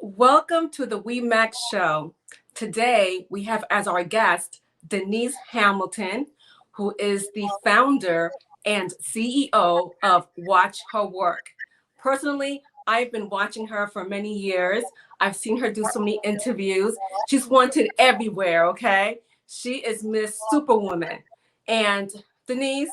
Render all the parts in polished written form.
Welcome to the We Max Show. Today we have as our guest Denise Hamilton, who is the founder and CEO of Watch Her Work. Personally, I've been watching her for many years. I've seen her do so many interviews. She's wanted everywhere, okay? She is Miss Superwoman. And Denise,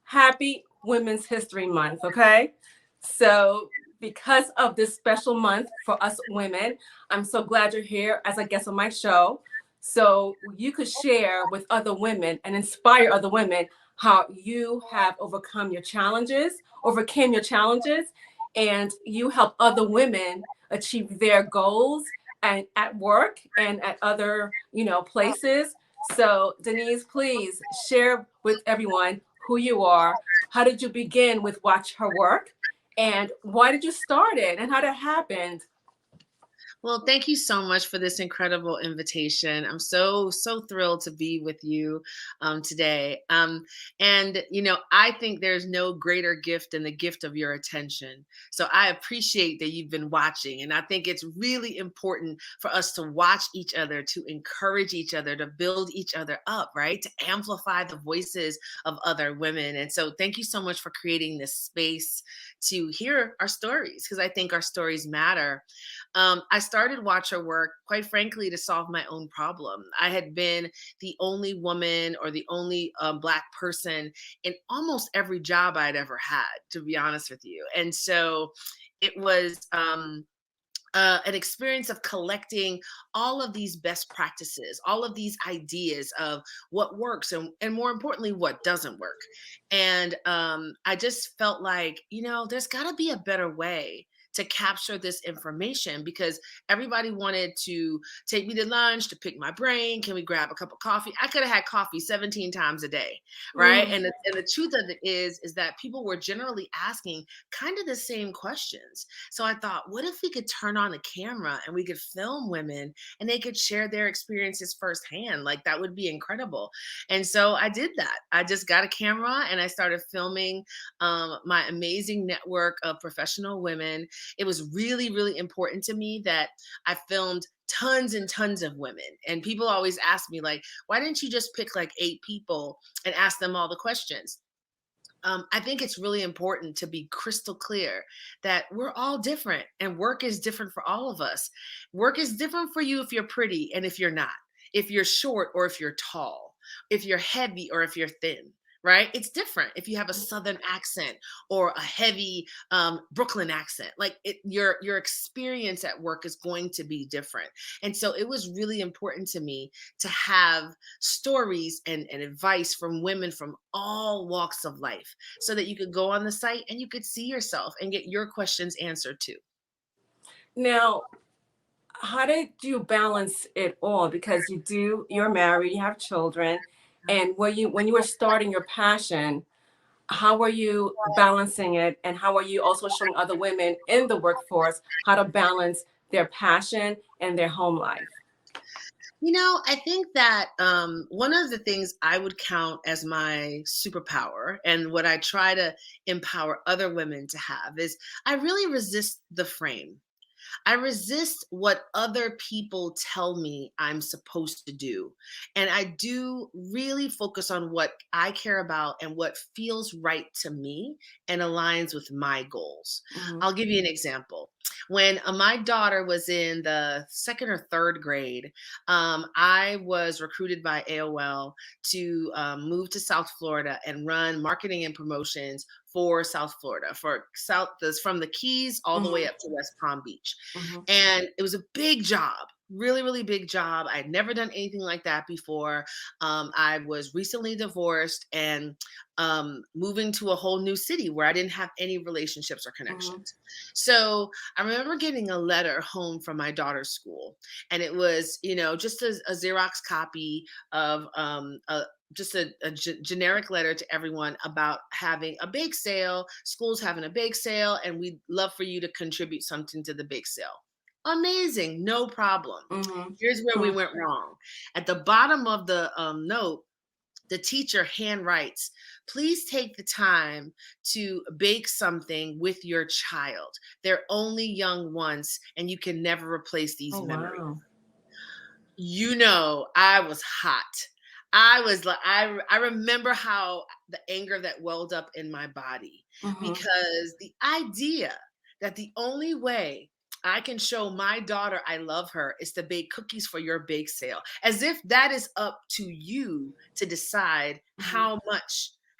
happy Women's History Month, okay? So, because of this special month for us women, I'm so glad you're here as a guest on my show. So, you could share with other women and inspire other women how you have overcame your challenges, and you help other women achieve their goals and at work and at other, places. So, Denise, please share with everyone who you are. How did you begin with Watch Her Work? And why did you start it? And how that happened? Well, thank you so much for this incredible invitation. I'm so thrilled to be with you today. I think there's no greater gift than the gift of your attention. So I appreciate that you've been watching. And I think it's really important for us to watch each other, to encourage each other, to build each other up, right? To amplify the voices of other women. And so thank you so much for creating this space to hear our stories, because I think our stories matter. I started Watch Her Work, quite frankly, to solve my own problem. I had been the only woman or the only Black person in almost every job I'd ever had, to be honest with you. And so it was an experience of collecting all of these best practices, all of these ideas of what works and more importantly, what doesn't work. And I just felt like, there's got to be a better way to capture this information, because everybody wanted to take me to lunch, to pick my brain. Can we grab a cup of coffee? I could have had coffee 17 times a day, right? Mm. And the truth of it is that people were generally asking kind of the same questions. So I thought, what if we could turn on a camera and we could film women and they could share their experiences firsthand? Like, that would be incredible. And so I did that. I just got a camera and I started filming my amazing network of professional women. It was really, really important to me that I filmed tons and tons of women. And people always ask me, like, why didn't you just pick like 8 people and ask them all the questions? I think it's really important to be crystal clear that we're all different and work is different for all of us. Work is different for you if you're pretty and if you're not, if you're short or if you're tall, if you're heavy or if you're thin. Right? It's different if you have a Southern accent or a heavy Brooklyn accent. Like your experience at work is going to be different. And so it was really important to me to have stories and advice from women from all walks of life, so that you could go on the site and you could see yourself and get your questions answered too. Now, how did you balance it all? Because you're married, you have children, and when you were starting your passion, how were you balancing it, and how are you also showing other women in the workforce how to balance their passion and their home life? I think that one of the things I would count as my superpower, and what I try to empower other women to have, is I really resist the frame. I resist what other people tell me I'm supposed to do. And I do really focus on what I care about and what feels right to me and aligns with my goals. Mhm. I'll give you an example. When my daughter was in the second or third grade, I was recruited by AOL to move to South Florida and run marketing and promotions for South Florida, from the Keys all the way Mhm. up to West Palm Beach. Mhm. And it was a big job, really, really big job. I'd never done anything like that before. I was recently divorced and moving to a whole new city where I didn't have any relationships or Mhm. connections. So I remember getting a letter home from my daughter's school, and it was, just a Xerox copy of just a generic letter to everyone about having a bake sale, schools having a bake sale, and we'd love for you to contribute something to the bake sale. Amazing, no problem. Mhm. Here's where we Mhm. went wrong. At the bottom of the note, the teacher hand writes, please take the time to bake something with your child. They're only young once, and you can never replace these Oh, memories. wow. I was hot. I was like, I remember how the anger that welled up in my body, Mm-hmm. because the idea that the only way I can show my daughter I love her is to bake cookies for your bake sale, as if that is up to you to decide Mm-hmm.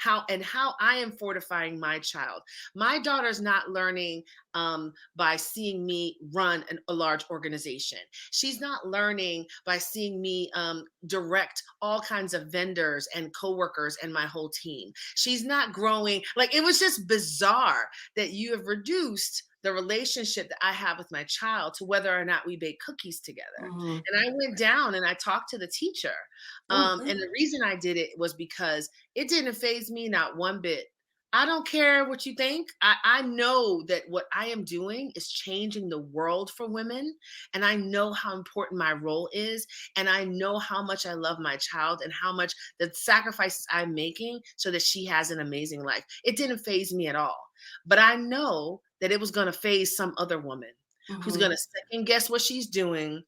how I am fortifying my child. My daughter's not learning by seeing me run a large organization. She's not learning by seeing me direct all kinds of vendors and coworkers and my whole team. She's not growing. Like, it was just bizarre that you have reduced the relationship that I have with my child to whether or not we bake cookies together. Mm-hmm. And I went down and I talked to the teacher. Oh, And good. the reason I did it was because it didn't faze me not one bit. I don't care what you think. I know that what I am doing is changing the world for women. And I know how important my role is. And I know how much I love my child and how much the sacrifices I'm making so that she has an amazing life. It didn't faze me at all. But I know that it was going to faze some other woman who's Mm-hmm. going to second guess what she's doing,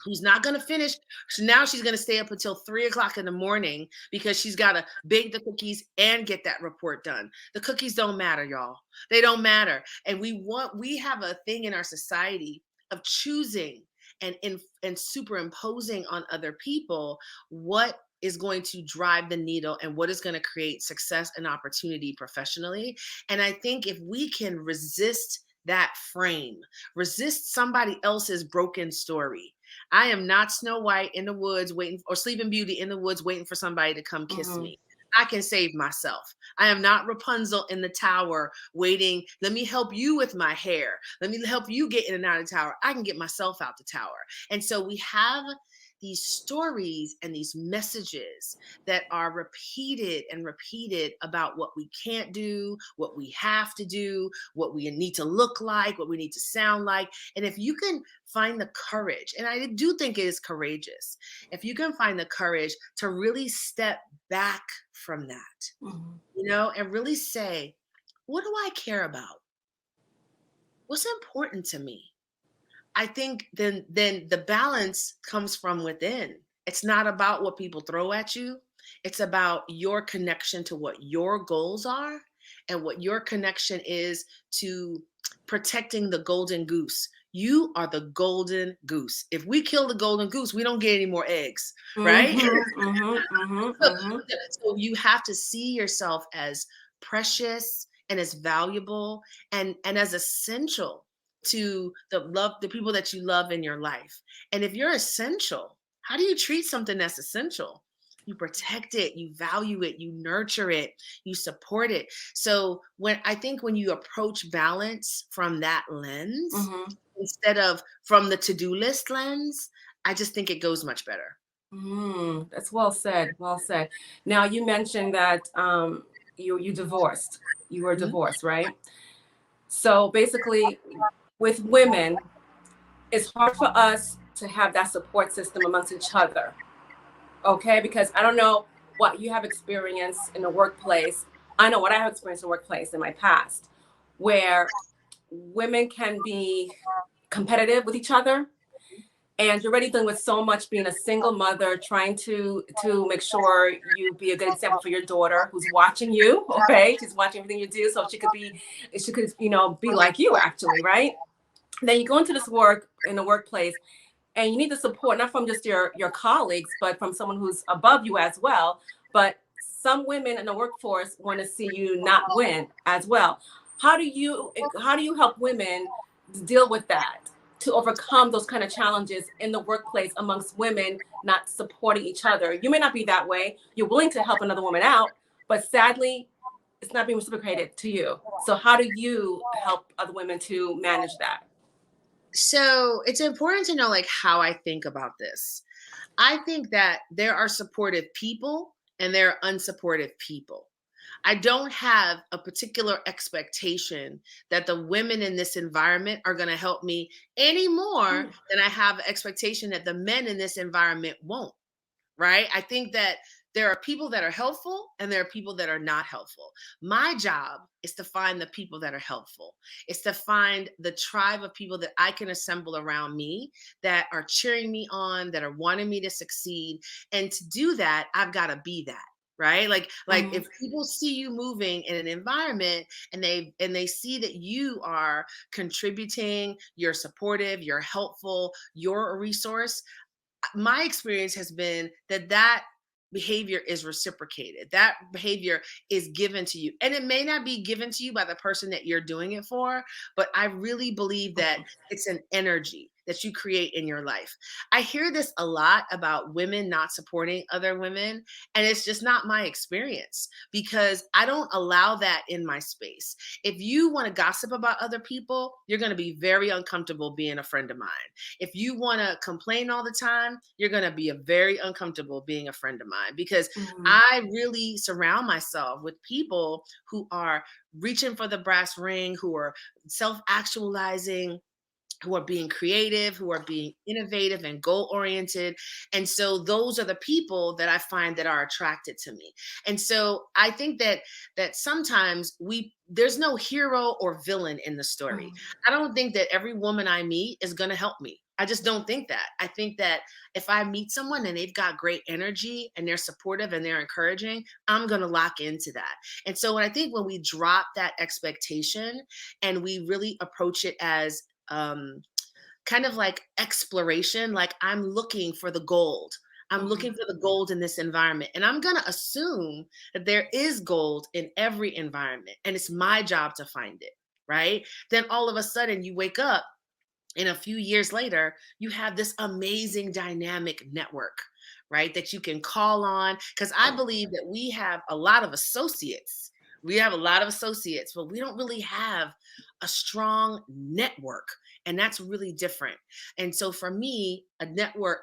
who's not going to finish. So now she's going to stay up until 3 o'clock in the morning because she's got to bake the cookies and get that report done. The cookies don't matter, y'all. They don't matter. And we have a thing in our society of choosing and superimposing on other people what is going to drive the needle and what is going to create success and opportunity professionally. And I think if we can resist that frame, resist somebody else's broken story. I am not Snow White in the woods waiting, or Sleeping Beauty in the woods waiting for somebody to come kiss Mm-hmm. me. I can save myself. I am not Rapunzel in the tower waiting. Let me help you with my hair. Let me help you get in and out of the tower. I can get myself out the tower. And so we have these stories and these messages that are repeated and repeated about what we can't do, what we have to do, what we need to look like, what we need to sound like. And if you can find the courage, and I do think it is courageous, if you can find the courage to really step back from that, Mm-hmm. and really say, what do I care about? What's important to me? I think then the balance comes from within. It's not about what people throw at you. It's about your connection to what your goals are and what your connection is to protecting the golden goose. You are the golden goose. If we kill the golden goose, we don't get any more eggs, right? Mm-hmm. Mm-hmm. Mm-hmm. So, Mm-hmm. so you have to see yourself as precious and as valuable and as essential to the people that you love in your life. And if you're essential, how do you treat something that's essential? You protect it, you value it, you nurture it, you support it. So when you approach balance from that lens Mm-hmm. instead of from the to-do list lens, I just think it goes much better. Mm, that's well said. Well said. Now you mentioned that you divorced. You were Mhm. divorced, right? So basically, with women, it's hard for us to have that support system amongst each other. Okay, because I don't know what you have experienced in the workplace. I know what I have experienced in the workplace in my past, where women can be competitive with each other, and you're already dealing with so much being a single mother, trying to make sure you be a good example for your daughter who's watching you. Okay, she's watching everything you do, so she could be like you actually, right? Then you go into this work in the workplace, and you need the support not from just your colleagues, but from someone who's above you as well. But some women in the workforce want to see you not win as well. How do you help women deal with that, to overcome those kind of challenges in the workplace amongst women not supporting each other? You may not be that way. You're willing to help another woman out, but sadly, it's not being reciprocated to you. So how do you help other women to manage that? So it's important to know like how I think about this. I think that there are supportive people and there are unsupportive people. I don't have a particular expectation that the women in this environment are going to help me any more Mm, than I have expectation that the men in this environment won't, right? I think that there are people that are helpful and there are people that are not helpful. My job is to find the people that are helpful. It's to find the tribe of people that I can assemble around me, that are cheering me on, that are wanting me to succeed. And to do that, I've got to be that. Right. Like Mhm. if people see you moving in an environment and they see that you are contributing, you're supportive, you're helpful, you're a resource, my experience has been that behavior is reciprocated. That behavior is given to you. And it may not be given to you by the person that you're doing it for, but I really believe that it's an energy that you create in your life. I hear this a lot about women not supporting other women, and it's just not my experience because I don't allow that in my space. If you want to gossip about other people, you're going to be very uncomfortable being a friend of mine. If you want to complain all the time, you're going to be a very uncomfortable being a friend of mine because Mhm. I really surround myself with people who are reaching for the brass ring, who are self actualizing, who are being creative, who are being innovative and goal oriented. And so those are the people that I find that are attracted to me. And so I think that sometimes there's no hero or villain in the story. Mhm. I don't think that every woman I meet is going to help me. I just don't think that. I think that if I meet someone and they've got great energy and they're supportive and they're encouraging, I'm going to lock into that. And so when we drop that expectation and we really approach it as kind of like exploration, like I'm looking for the gold. I'm Mhm. looking for the gold in this environment. And I'm going to assume that there is gold in every environment. And it's my job to find it. Right. Then all of a sudden you wake up and a few years later, you have this amazing dynamic network, right? That you can call on. Because I believe that we have a lot of associates. We have a lot of associates, but we don't really have a strong network. And that's really different. And so for me, a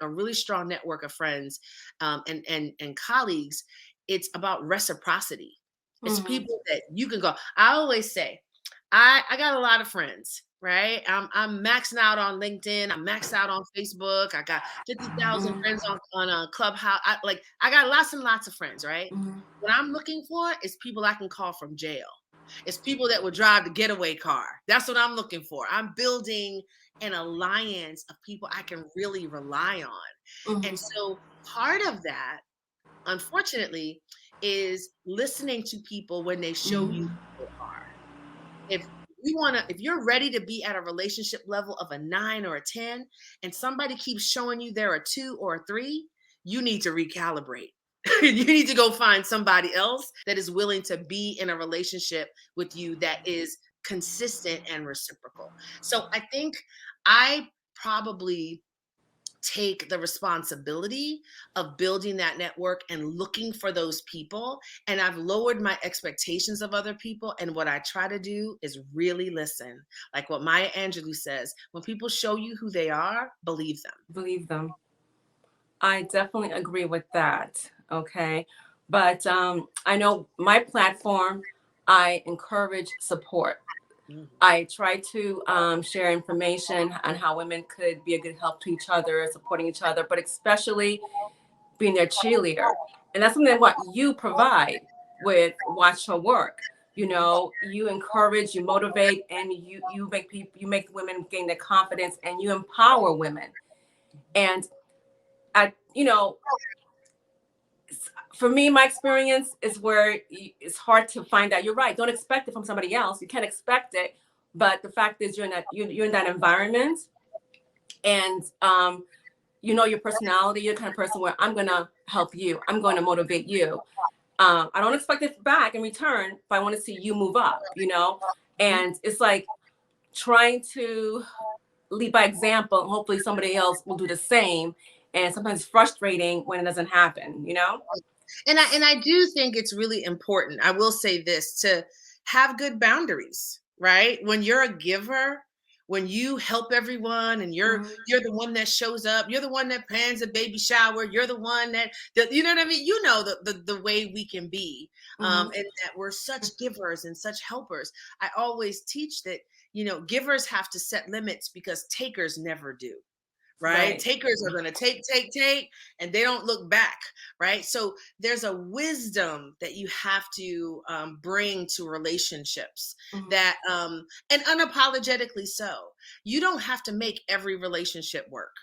really strong network of friends and colleagues, it's about reciprocity. It's Mhm. people that you can go. I always say, I got a lot of friends, right? I'm maxing out on LinkedIn. I'm maxed out on Facebook. I got 50,000 Mhm. friends on a Clubhouse. I got lots and lots of friends, right? Mhm. What I'm looking for is people I can call from jail. It's people that would drive the getaway car. That's what I'm looking for. I'm building an alliance of people I can really rely on. And Mhm. so part of that, unfortunately, is listening to people when they show you Mhm. who they are. If you're ready to be at a relationship level of a 9 or a 10 and somebody keeps showing you they're a 2 or a 3, you need to recalibrate. You need to go find somebody else that is willing to be in a relationship with you that is consistent and reciprocal. So I think I probably take the responsibility of building that network and looking for those people. And I've lowered my expectations of other people. And what I try to do is really listen. Like what Maya Angelou says, when people show you who they are, believe them. Believe them. I definitely agree with that. Okay. But I know my platform, I encourage support. Mhm. I try to share information on how women could be a good help to each other, supporting each other, but especially being their cheerleader. And that's something what you provide with Watch Her Work. You know, you encourage, you motivate, and you make people, you make women gain their confidence, and you empower women. And you know, for me, my experience is where it's hard to find out. You're right. Don't expect it from somebody else. You can't expect it. But the fact is, you're in that environment, and you know your personality. You're the kind of person where I'm gonna help you. I'm going to motivate you. I don't expect it back in return, but I want to see you move up. You know, Mhm. and it's like trying to lead by example. Hopefully, somebody else will do the same. And sometimes it's frustrating when it doesn't happen. You know. And I do think it's really important. I will say this, to have good boundaries, right? When you're a giver, when you help everyone and Mhm. you're the one that shows up, you're the one that plans a baby shower, you're the one that you know what I mean? You know the way we can be. Mhm. And that we're such givers and such helpers. I always teach that, givers have to set limits because takers never do. right? Right. Takers are going to take, and they don't look back, right? So there's a wisdom that you have to bring to relationships Mhm. that, and unapologetically so. You don't have to make every relationship work.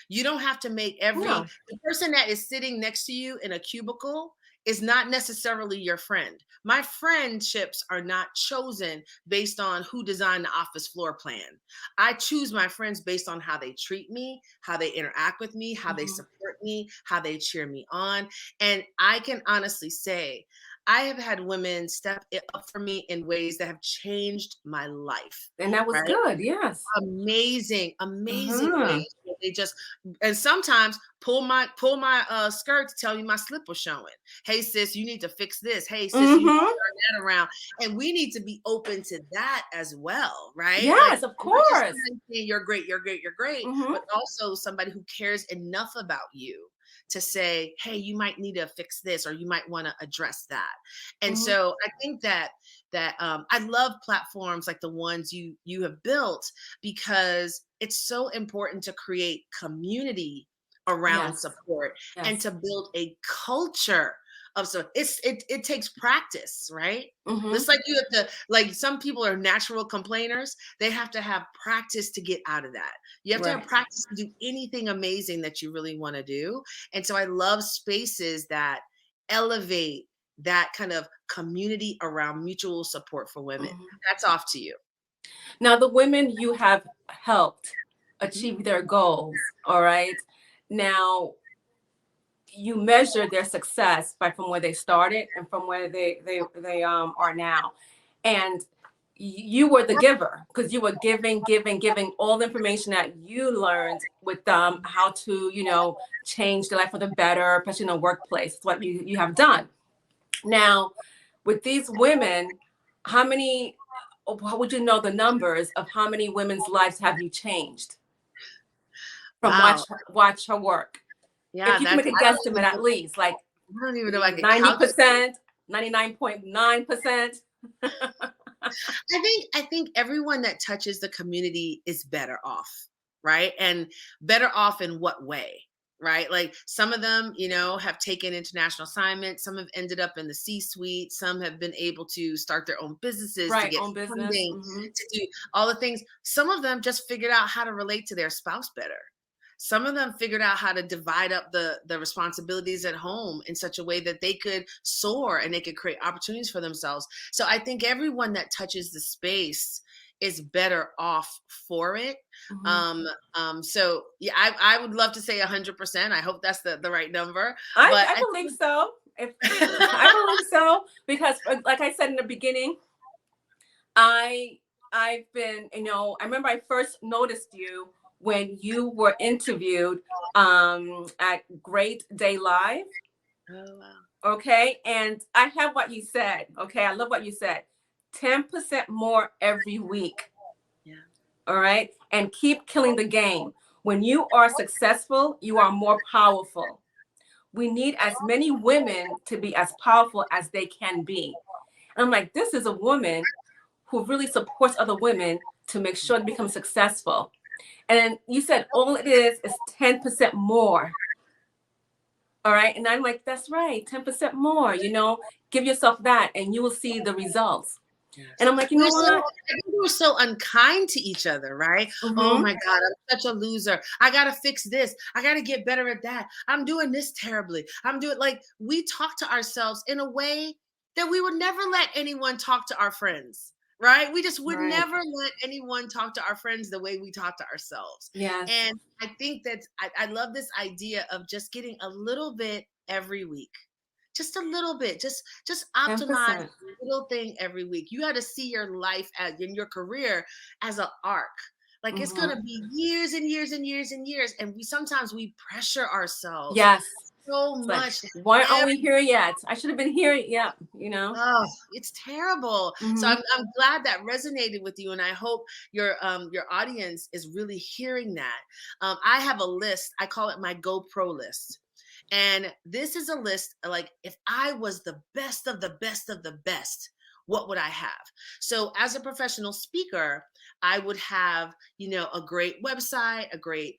You don't have to make No. the person that is sitting next to you in a cubicle is not necessarily your friend. My friendships are not chosen based on who designed the office floor plan. I choose my friends based on how they treat me, how they interact with me, how they Mhm. support me, how they cheer me on. And I can honestly say, I have had women step up for me in ways that have changed my life, And that was right? good. Yes. Amazing Mhm. ways where they just, and sometimes pull my skirt to tell me my slip was showing. Hey sis, you need to fix this. Hey sis, you need to Mhm. turn that around. And we need to be open to that as well, right? Like Yes, of not just course. somebody saying you're great, Mhm. but also somebody who cares enough about you to say, hey, you might need to fix this, or you might want to address that. And Mhm. so I think that I love platforms like the ones you have built, because it's so important to create community around Yes. support and Yes. to build a culture of, so it takes practice, right? Mhm. Just like you have to, like some people are natural complainers, they have to have practice to get out of that. You have to have Right. practice to do anything amazing that you really want to do. And so I love spaces that elevate that kind of community around mutual support for women. Mhm. That's off to you. Now, the women you have helped Mhm. achieve their goals, all right? Now, you measure their success by from where they started and from where they are now. And you were the giver because you were giving all the information that you learned with how to, change their life for the better, especially in the workplace. It's what you have done. Now, with these women, how many, how would you know the numbers of how many women's lives have you changed from Wow. watch her work? If Yeah, you can that's make a guesstimate at least, like I don't even know if I could couch it. 90%, 99.9%. I think everyone that touches the community is better off, right? And better off in what way? Right? Like some of them, have taken international assignments, some have ended up in the C-suite, some have been able to start their own businesses to Right, get own business. funding, Hmm. to do all the things. Some of them just figured out how to relate to their spouse better. Some of them figured out how to divide up the responsibilities at home in such a way that they could soar and they could create opportunities for themselves. So I think everyone that touches the space is better off for it. Hmm. Um, so yeah, I would love to say 100%. I hope that's the right number, but I believe so. If I believe so, because like I said in the beginning, I I've been, I remember I first noticed you when you were interviewed at Great Day Live. oh wow, Okay. And I have what you said. Okay. I love what you said. 10% more every week. yeah, All right. And keep killing the game. When you are successful, you are more powerful. We need as many women to be as powerful as they can be. And I'm like, this is a woman who really supports other women to make sure to become successful. And you said all it is 10% more. All right. And I'm like, that's right, 10% more, give yourself that and you will see the results. And yes. I'm like, you know what? I think we're so unkind to each other, right? Oh Mm-hmm. my God, I'm such a loser. I gotta fix this. I gotta get better at that. I'm doing this terribly. I'm doing, like, we talk to ourselves in a way that we would never let anyone talk to our friends. Right? We just would Right. never let anyone talk to our friends the way we talk to ourselves. Yes. And I think that I love this idea of just getting a little bit every week, just a little bit, just optimize 10%. a little thing every week. You got to see your life as in your career as an arc. Like it's Mm-hmm. gonna be years and years and years and years, and we pressure ourselves Yes. so It's like, much. why aren't we here yet? I should have been here. Yeah. Oh, it's terrible. So Mm-hmm. I'm glad that resonated with you, and I hope your audience is really hearing that. I have a list. I call it my GoPro list. And this is a list like if I was the best of the best of the best, what would I have? So as a professional speaker, I would have, a great website, a great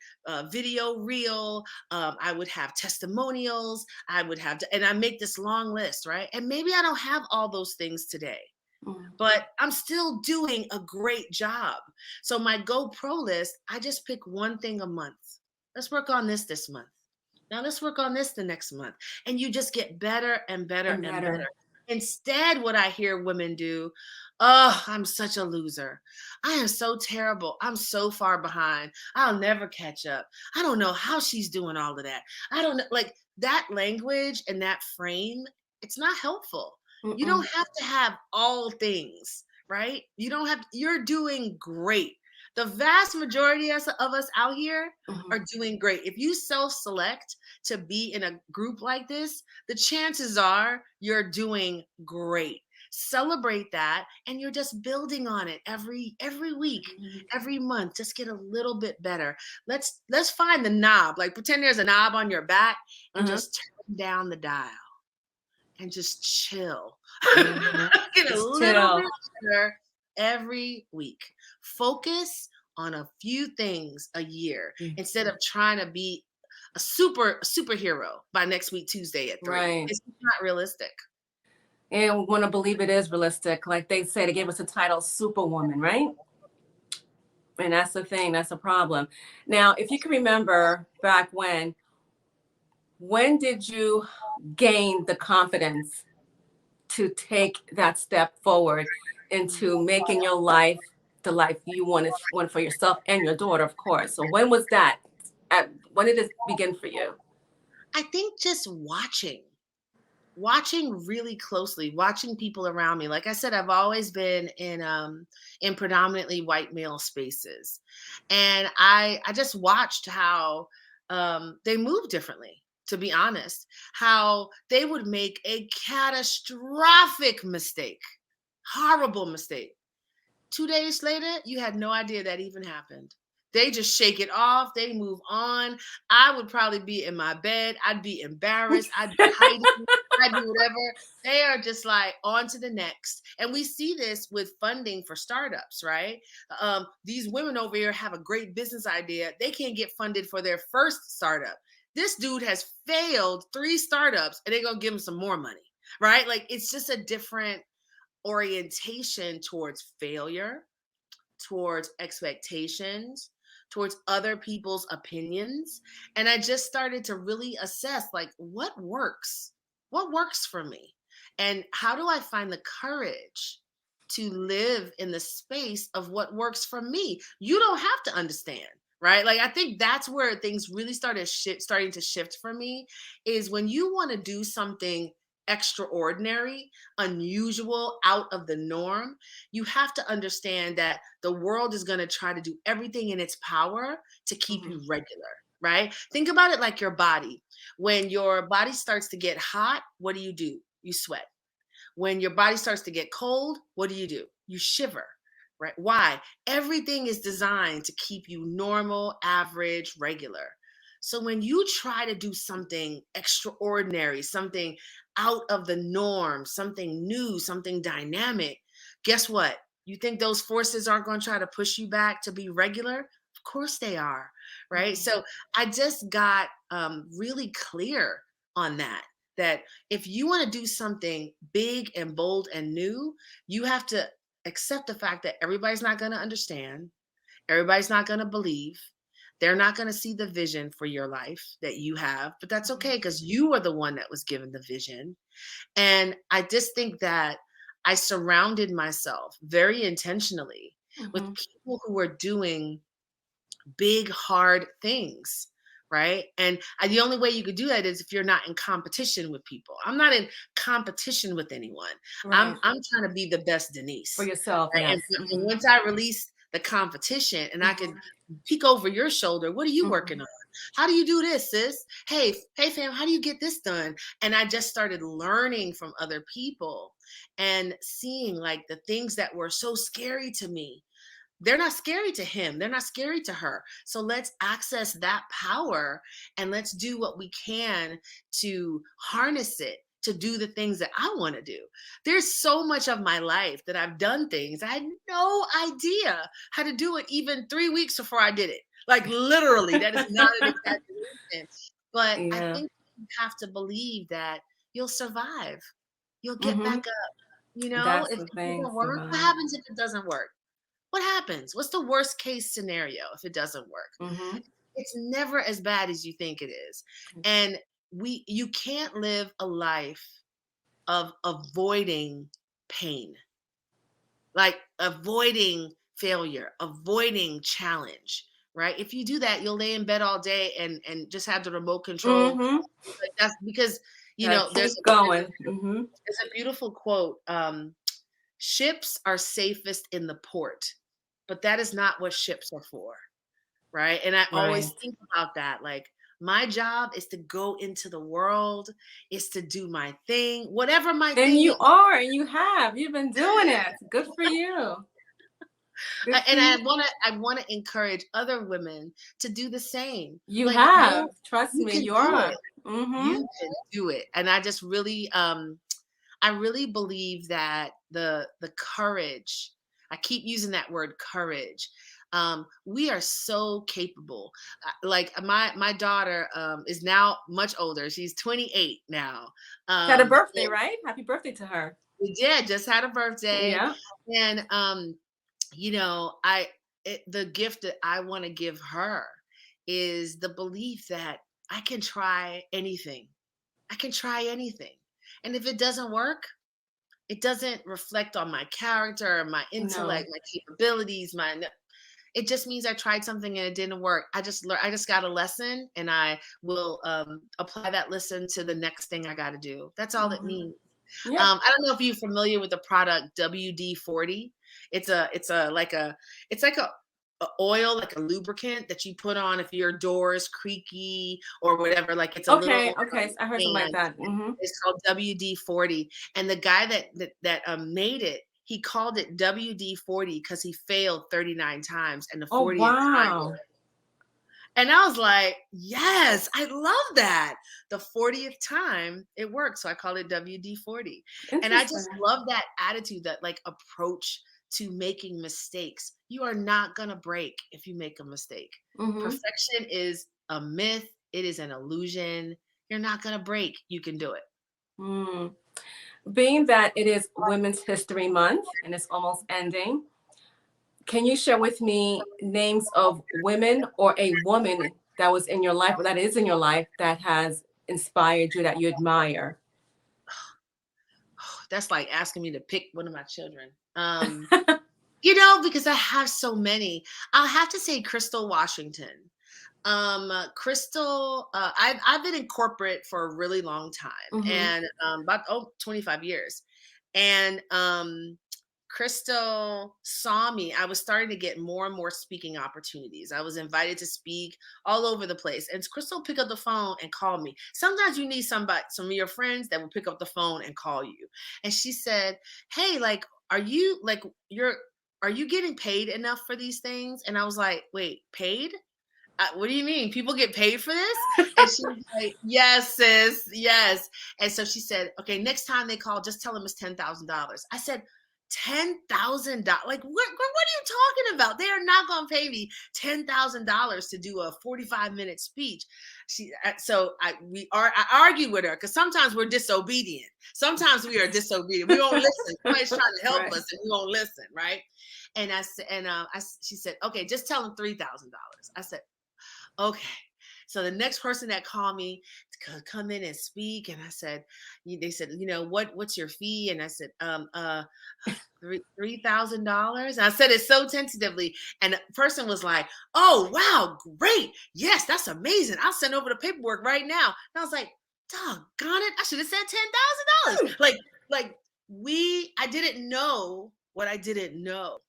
video reel. I would have testimonials. I would have, and I make this long list, right? And maybe I don't have all those things today, Mm, but I'm still doing a great job. So my GoPro list, I just pick one thing a month. Let's work on this month. Now let's work on this the next month. And you just get better and better and and better. better. Instead, what I hear women do, oh, I'm such a loser. I am so terrible. I'm so far behind. I'll never catch up. I don't know how she's doing all of that. I don't know. Like that language and that frame, it's not helpful. You don't Mm-mm. have to have all things, right? You don't have, you're doing great. The vast majority of us out here Mhm. are doing great. If you self select to be in a group like this, the chances are you're doing great. Celebrate that, and you're just building on it every week, Mhm. every month. Just get a little bit better. Let's find the knob. Like pretend there's a knob on your back and Uh-huh. just turn down the dial and just chill. Mhm. Get a Just little chill. bit better every week. Focus on a few things a year Mm. instead of trying to be a superhero by next week Tuesday at 3. Right. It's not realistic. And we want to believe it is realistic. Like they say, they gave us the title Superwoman, right? And that's the thing, that's a problem. Now, if you can remember back when did you gain the confidence to take that step forward into making your life the life you want for yourself and your daughter, of course? So when was that? When did it begin for you? I think just watching really closely, watching people around me. Like I said, I've always been in predominantly white male spaces. And I just watched how they move differently, to be honest. How they would make a catastrophic mistake, horrible mistake. 2 days later, you had no idea that even happened. They just shake it off, they move on. I would probably be in my bed, I'd be embarrassed, I'd be hiding, I'd do whatever. They are just like on to the next. And we see this with funding for startups, right? These women over here have a great business idea. They can't get funded for their first startup. This dude has failed 3 startups and they're gonna give him some more money, right? Like it's just a different orientation towards failure, towards expectations, towards other people's opinions. And I just started to really assess like what works? What works for me? And how do I find the courage to live in the space of what works for me? You don't have to understand, right? Like I think that's where things really starting to shift for me is when you want to do something extraordinary, unusual, out of the norm, you have to understand that the world is going to try to do everything in its power to keep Mhm. you regular, right? Think about it like your body. When your body starts to get hot, what do? You sweat. When your body starts to get cold, what do? You shiver, right? Why? Everything is designed to keep you normal, average, regular. So when you try to do something extraordinary, something out of the norm, something new, something dynamic, guess what? You think those forces aren't going to try to push you back to be regular? Of course they are, right? Mhm. So I just got really clear on that if you want to do something big and bold and new, you have to accept the fact that everybody's not going to understand, everybody's not going to believe, they're not going to see the vision for your life that you have, but that's Mhm. okay because you are the one that was given the vision. And I just think that I surrounded myself very intentionally with Mhm. people who were doing big, hard things. Right. And the only way you could do that is if you're not in competition with people. I'm not in competition with anyone. I'm Right. I'm trying to be the best For Denise. yourself, Right. And, yes. and Mhm. once I release the competition and I could Mhm. peek over your shoulder, what are you working Mhm. on? How do you do this, sis? Hey, fam, how do you get this done? And I just started learning from other people and seeing like the things that were so scary to me, they're not scary to him. They're not scary to her. So let's access that power and let's do what we can to harness it to do the things that I want to do. There's so much of my life that I've done things I had no idea how to do it even 3 weeks before I did it. Like literally, that is not an exaggeration. But I Yeah. think you have to believe that you'll survive. You'll get back Mm-hmm. up. You know, That's if the it thing, doesn't work, what survive. happens if it doesn't work? What happens? What's the worst case scenario if it doesn't work? Mm-hmm. It's never as bad as you think it is. And you can't live a life of avoiding pain, like avoiding failure, avoiding challenge, right? If you do that, you'll lay in bed all day and just have the remote control. Mm-hmm. Like that's because Gotta there's keep going. Mm-hmm. a beautiful quote. Ships are safest in the port, but that is not what ships are for, right? And I always Right. think about that. Like, my job is to go into the world, is to do my thing, whatever my And thing you is. are, and you have. You've been doing it. Good for you. Good for And you. I wanna encourage other women to do the same. You Like, have. Trust you me, can you do are. it. Mm-hmm. You can do it. And I just really, I really believe that the courage, I keep using that word courage. We are so capable. Like my daughter is now much older. She's 28 now. She had a birthday, And right? Happy birthday to her. we did just had a birthday, Yeah. and the gift that I want to give her is the belief that I can try anything. I can try anything. And if it doesn't work, it doesn't reflect on my character, my No. intellect, my capabilities, it just means I tried something and it didn't work. I just got a lesson, and I will apply that lesson to the next thing I got to do. That's all it Mm-hmm. means. Yep. I don't know if you're familiar with the product WD-40. It's like a oil, like a lubricant that you put on if your door is creaky or whatever. Like it's a Okay. little Okay. So I heard something like can. that. Mm-hmm. It's called WD-40, and the guy that made it, he called it WD-40 because he failed 39 times, and the Oh 40th time. wow. And I was like, yes, I love that. The 40th time it worked. So I call it WD-40. And I just Interesting. love that attitude, that like approach to making mistakes. You are not going to break if you make a mistake. Mm-hmm. Perfection is a myth, it is an illusion. You're not going to break. You can do it. Mm. Being that it is Women's History Month and it's almost ending, can you share with me names of women or a woman that was in your life or that is in your life that has inspired you, that you admire? That's like asking me to pick one of my children. Because I have so many. I'll have to say Crystal Washington. Crystal, I've been in corporate for a really long time, Mm-hmm. and about 25 years. And Crystal saw me. I was starting to get more and more speaking opportunities. I was invited to speak all over the place. And Crystal pick up the phone and call me. Sometimes you need some of your friends that will pick up the phone and call you. And she said, "Hey, like, are you getting paid enough for these things?" And I was like, "Wait, paid? What do you mean? People get paid for this?" And she was like, "Yes, sis, yes." And so she said, "Okay, next time they call, just tell them it's $10,000." I said, $10,000? Like, what are you talking about? They are not going to pay me $10,000 to do a 45-minute speech. I argued with her because sometimes we're disobedient. Sometimes we are disobedient. We won't listen. Somebody's trying to help Right. us and we won't listen, right? And I said, she said, "Okay, just tell them $3,000." I said, "Okay." So the next person that called me to come in and speak, and I said, they said, what's your fee? And I said, $3,000. I said it so tentatively, and the person was like, "Oh wow, great! Yes, that's amazing. I'll send over the paperwork right now." And I was like, "Doggone it! I should have said $10,000." I didn't know what I didn't know,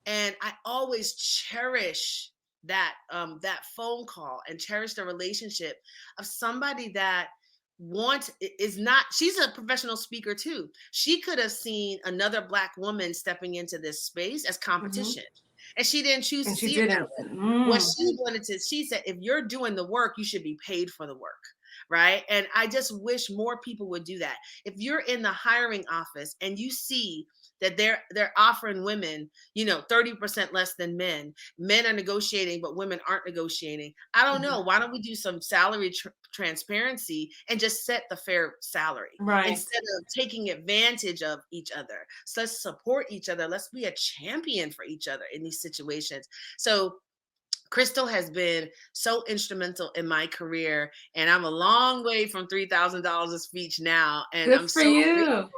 and I always cherish that phone call and cherish the relationship of somebody that wants is not she's a professional speaker too. She could have seen another Black woman stepping into this space as Mm-hmm. competition, and she didn't choose to And she see it that didn't. way. Mm. She said, if you're doing the work, you should be paid for the work, right? And I just wish more people would do that. If you're in the hiring office and you see that they're offering women, 30% less than men. Men are negotiating, but women aren't negotiating. I don't know. Mhm. Why don't we do some salary transparency and just set the fair salary Right. instead of taking advantage of each other? So let's support each other. Let's be a champion for each other in these situations. So Crystal has been so instrumental in my career, and I'm a long way from $3,000 a speech now. And Good for you.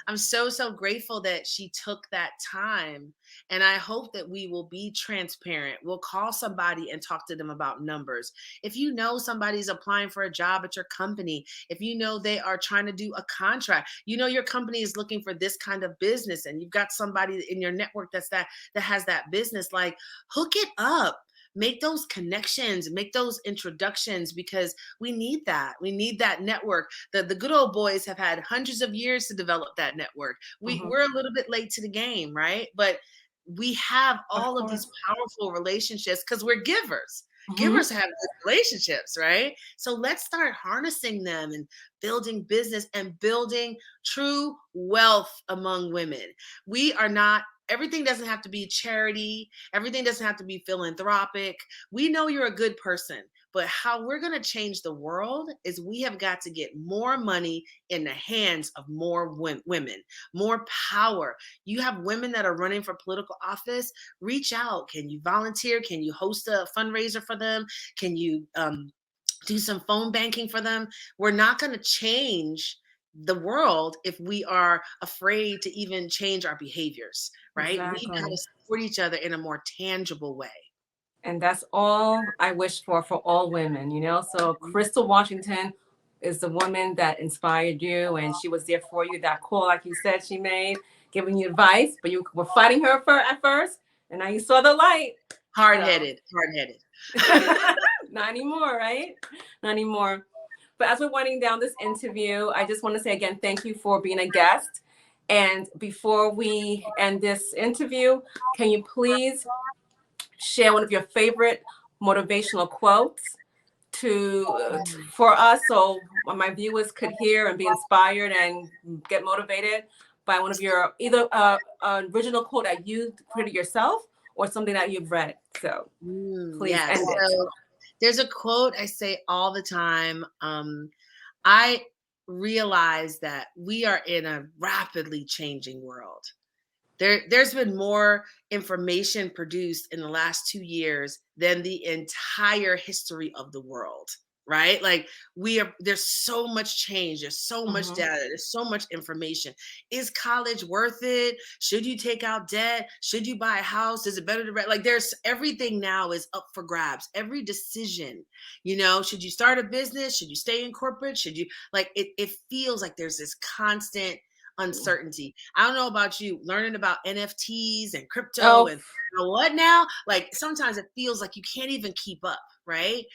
I'm so, so grateful that she took that time. And I hope that we will be transparent. We'll call somebody and talk to them about numbers. If you know somebody's applying for a job at your company, if you know they are trying to do a contract, your company is looking for this kind of business, and you've got somebody in your network that has that business, like, hook it up. Make those connections, make those introductions, because we need that. We need that network. The good old boys have had hundreds of years to develop that network. Mhm. We're a little bit late to the game, right? But we have Of all of these course. powerful relationships because we're givers. Mhm. Givers have good relationships, right? So let's start harnessing them and building business and building true wealth among women. We are not, everything doesn't have to be charity, everything doesn't have to be philanthropic. We know you're a good person, but how we're going to change the world is we have got to get more money in the hands of more women, more power. You have women that are running for political office. Reach out. Can you volunteer? Can you host a fundraiser for them? Can you do some phone banking for them? We're not going to change the world if we are afraid to even change our behaviors, right? We got to Exactly. support each other in a more tangible way. And that's all I wish for all women, you know? So Crystal Washington is the woman that inspired you, and she was there for you. That call, like you said, she made, giving you advice, but you were fighting her at first, and now you saw the light. Hard So headed, hard headed. not anymore, right? Not anymore. But as we're winding down this interview, I just want to say again, thank you for being a guest. And before we end this interview, can you please share one of your favorite motivational quotes for us, so my viewers could hear and be inspired and get motivated by one of your either original quote that you created yourself or something that you've read. So please Yes. end it. So there's a quote I say all the time. I realize that we are in a rapidly changing world. There's been more information produced in the last 2 years than the entire history of the world, right? Like, there's so much change, there's so much Mm-hmm. data, there's so much information. Is college worth it? Should you take out debt? Should you buy a house? Is it better to rent? Like, there's everything now is up for grabs. Every decision, should you start a business? Should you stay in corporate? Should you, like, it feels like there's this constant uncertainty. I don't know about you, learning about NFTs and crypto Oh, and what now? Like, sometimes it feels like you can't even keep up, right?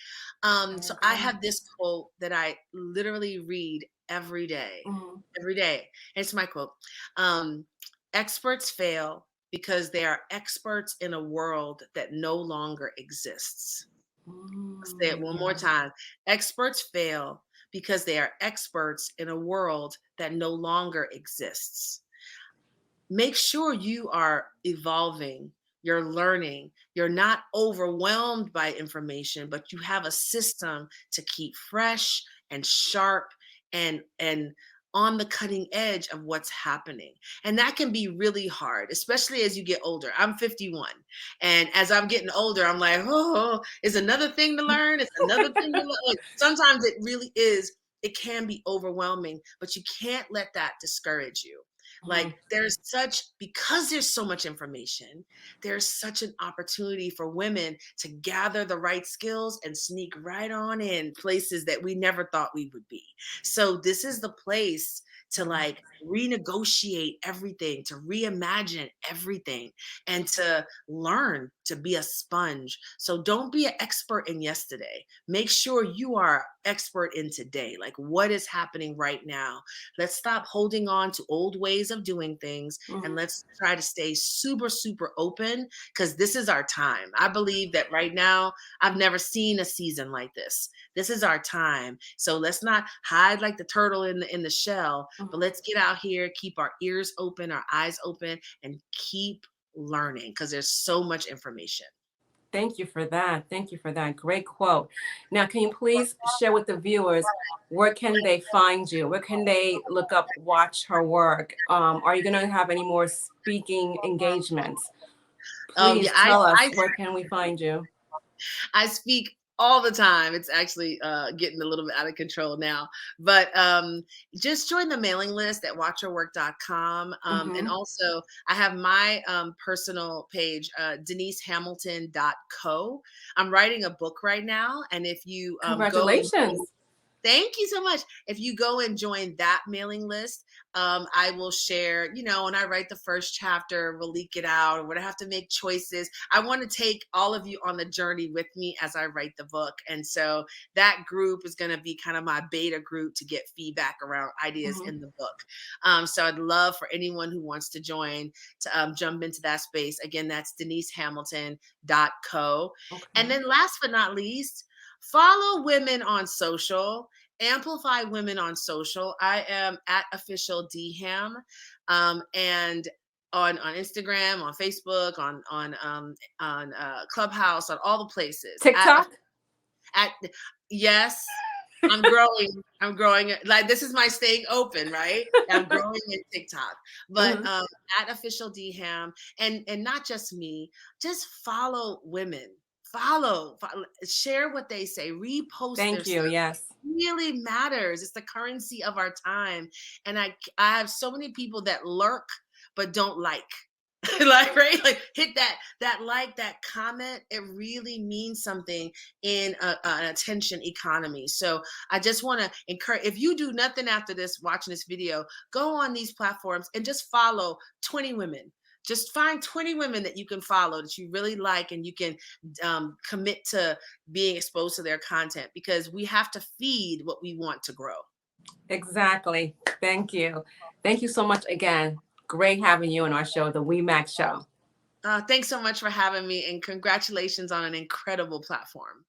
I So I agree. have this quote that I literally read every day, Mm-hmm. every day. And it's my quote. Um, Experts fail because they are experts in a world that no longer exists. Say it one more Yeah. time. Experts fail because they are experts in a world that no longer exists. Make sure you are evolving, you're learning, you're not overwhelmed by information, but you have a system to keep fresh and sharp and on the cutting edge of what's happening. And that can be really hard, especially as you get older. I'm 51. And as I'm getting older, I'm like, oh, it's another thing to learn. It's another thing to learn. Like, sometimes it really is, it can be overwhelming, but you can't let that discourage you. Mm-hmm. Like, because there's so much information, there's such an opportunity for women to gather the right skills and sneak right on in places that we never thought we would be. So this is the place to, like, renegotiate everything, to reimagine everything, and to learn to be a sponge. So don't be an expert in yesterday. Make sure you are expert in today. Like, what is happening right now? Let's stop holding on to old ways of doing things, and Mhm. let's try to stay super, super open, because this is our time. I believe that right now, I've never seen a season like this. This is our time. So let's not hide like the turtle in the shell, but Mhm. let's get out here, keep our ears open, our eyes open, and keep learning, because there's so much information. Thank you for that. Thank you for that. Great quote. Now, can you please share with the viewers where can they find you? Where can they look up, watch her work? Are you going to have any more speaking engagements? Oh yeah, Please tell us where can we find you? I speak all the time. It's actually getting a little bit out of control now. But just join the mailing list at watchyourwork.com. And Hmm. also, I have my personal page, denisehamilton.co. I'm writing a book right now. And if you go and Congratulations. thank you so much. If you go and join that mailing list, I will share, when I write the first chapter, we'll leak it out, or when I have to make choices. I want to take all of you on the journey with me as I write the book. And so that group is going to be kind of my beta group to get feedback around ideas Hmm. in the book. So I'd love for anyone who wants to join to jump into that space. Again, that's denisehamilton.co. And Okay. then last but not least, follow women on social. Amplify women on social. I am at official dham, and on Instagram, on Facebook, on Clubhouse, on all the places. TikTok? At yes, I'm growing. I'm growing. Like, this is my staying open, right? I'm growing in TikTok, but Uh-huh. at official dham, and not just me. Just follow women. Follow, share what they say, repost their Thank you. stuff. Yes. Really matters. It's the currency of our time. And I have so many people that lurk but don't like. Like, right? Like, hit that like, that comment. It really means something in an attention economy. So I just want to encourage, if you do nothing after this, watching this video, go on these platforms and just follow 20 women. Just find 20 women that you can follow, that you really like, and you can commit to being exposed to their content, because we have to feed what we want to grow. Exactly. Thank you. Thank you so much again. Great having you on our show, the We Max Show. Thanks so much for having me, and congratulations on an incredible platform.